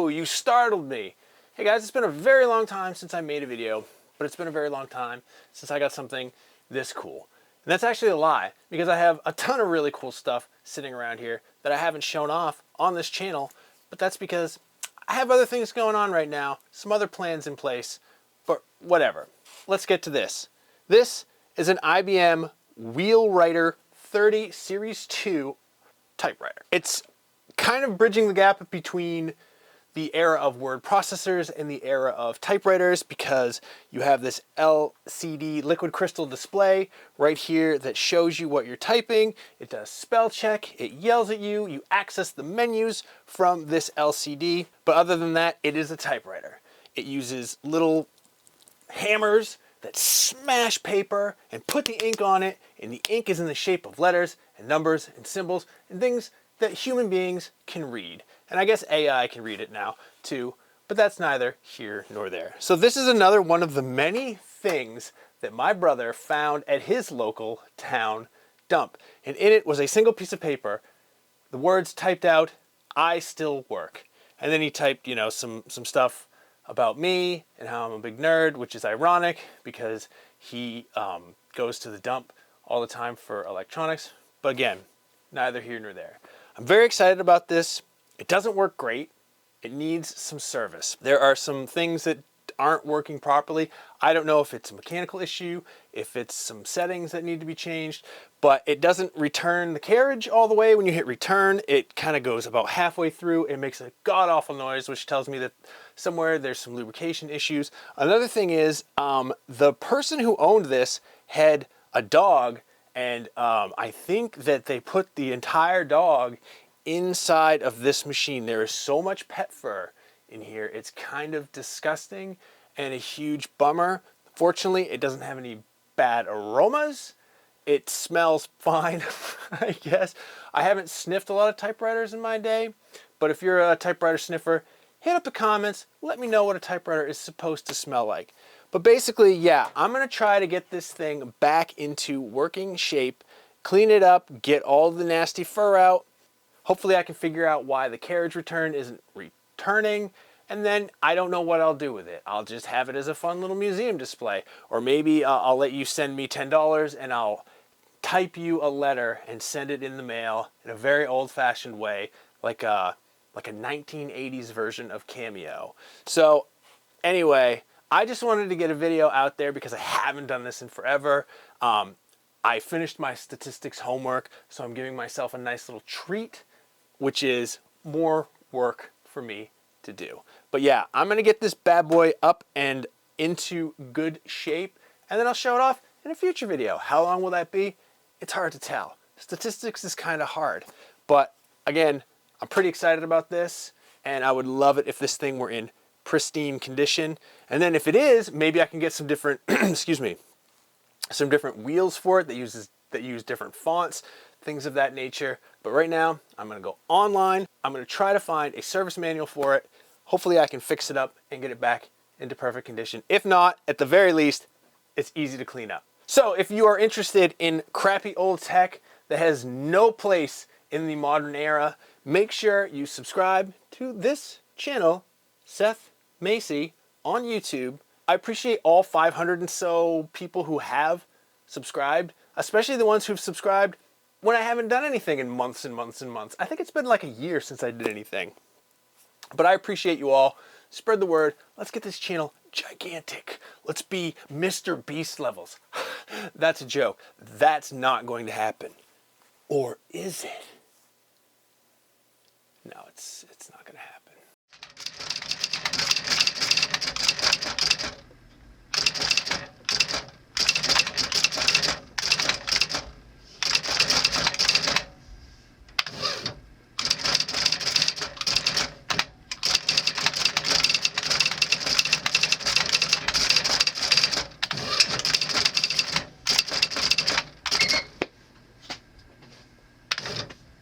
Whoa, you startled me. Hey guys, it's been a very long time since I made a video, but it's been a very long time since I got something this cool. And that's actually a lie, because I have a ton of really cool stuff sitting around here that I haven't shown off on this channel, but that's because I have other things going on right now, some other plans in place, but whatever. Let's get to this. This is an IBM Wheelwriter 30 Series 2 typewriter. It's kind of bridging the gap between the era of word processors and the era of typewriters, because you have this LCD liquid crystal display right here that shows you what you're typing. It does spell check, it yells at you, you access the menus from this LCD. But other than that, it is a typewriter. It uses little hammers that smash paper and put the ink on it, and the ink is in the shape of letters and numbers and symbols and things that human beings can read. And I guess AI can read it now too, but that's neither here nor there. So this is another one of the many things that my brother found at his local town dump. And in it was a single piece of paper, the words typed out, "I still work." And then he typed, you know, some stuff about me and how I'm a big nerd, which is ironic because he goes to the dump all the time for electronics. But again, neither here nor there. I'm very excited about this. It doesn't work great. It needs some service. There are some things that aren't working properly. I don't know if it's a mechanical issue, if it's some settings that need to be changed, but it doesn't return the carriage all the way. When you hit return, it kind of goes about halfway through. It makes a god-awful noise, which tells me that somewhere there's some lubrication issues. Another thing is, the person who owned this had a dog, and I think that they put the entire dog inside of this machine. There is so much pet fur in here. It's kind of disgusting and a huge bummer. Fortunately, it doesn't have any bad aromas. It smells fine, I guess. I haven't sniffed a lot of typewriters in my day, but if you're a typewriter sniffer, hit up the comments. Let me know what a typewriter is supposed to smell like. But basically, yeah, I'm gonna try to get this thing back into working shape, clean it up, get all the nasty fur out. Hopefully I can figure out why the carriage return isn't returning, and then I don't know what I'll do with it. I'll just have it as a fun little museum display, or maybe I'll let you send me $10 and I'll type you a letter and send it in the mail in a very old-fashioned way, like a 1980s version of Cameo. So anyway, I just wanted to get a video out there because I haven't done this in forever. I finished my statistics homework, so I'm giving myself a nice little treat, which is more work for me to do. But yeah, I'm gonna get this bad boy up and into good shape, and then I'll show it off in a future video. How long will that be? It's hard to tell. Statistics is kind of hard, but again, I'm pretty excited about this, and I would love it if this thing were in pristine condition. And then if it is, maybe I can get some different, excuse me, some different wheels for it that use different fonts, things of that nature. But right now, I'm gonna go online. I'm gonna try to find a service manual for it. Hopefully I can fix it up and get it back into perfect condition. If not, at the very least, it's easy to clean up. So if you are interested in crappy old tech that has no place in the modern era, make sure you subscribe to this channel, Seth Macy, on YouTube. I appreciate all 500 and so people who have subscribed, especially the ones who've subscribed when I haven't done anything in months and months and months. I think it's been like a year since I did anything. But I appreciate you all. Spread the word. Let's get this channel gigantic. Let's be Mr. Beast levels. That's a joke. That's not going to happen. Or is it? No, it's not going to happen.